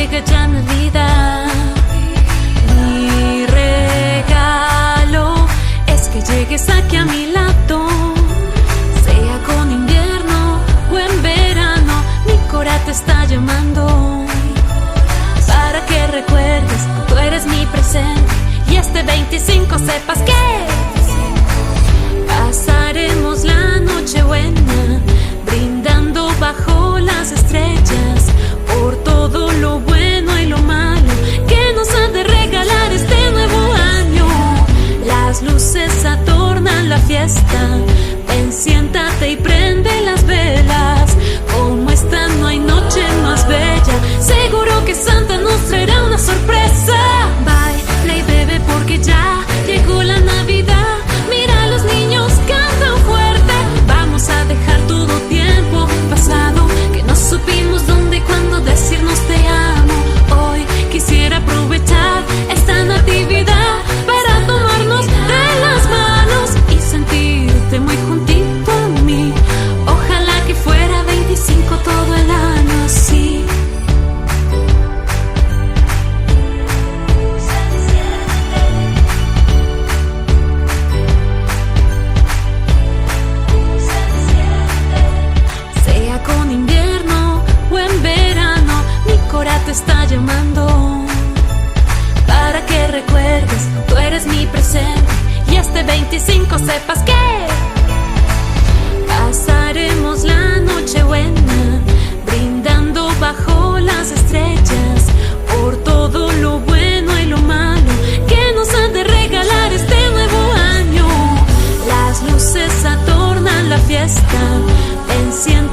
llega ya Navidad. Mi regalo es que llegues aquí a mi lado, sea con invierno o en verano. Mi cora te está llamando para que recuerdes, tú eres mi presente, y este 25 sepas que pasaremos la noche buena, brindando bajo las estrellas por todo lo bueno y lo malo que nos ha de regalar este nuevo año. Las luces adornan la fiesta, ven, siéntate y prende las velas. Como esta no hay noche más bella, seguro que Santa nos traerá una sorpresa. Baila y bebe porque ya llegó la Navidad. Mira, los niños cantan fuerte. Vamos a dejar todo tiempo pasado que no supimos dónde y cuándo decirnos te amo. Hoy quisiera aprovechar esta natividad para tomarnos de las manos y sentirte muy juntito a mí. Ojalá que fuera 25 todo el año así. Sea con invierno o en verano, mi cora te está llamando para que recuerdes, tú eres mi presente, y este 25 sepas que pasaremos la noche buena, brindando bajo las estrellas por todo lo bueno y lo malo que nos han de regalar este nuevo año. Las luces adornan la fiesta, ven, siéntate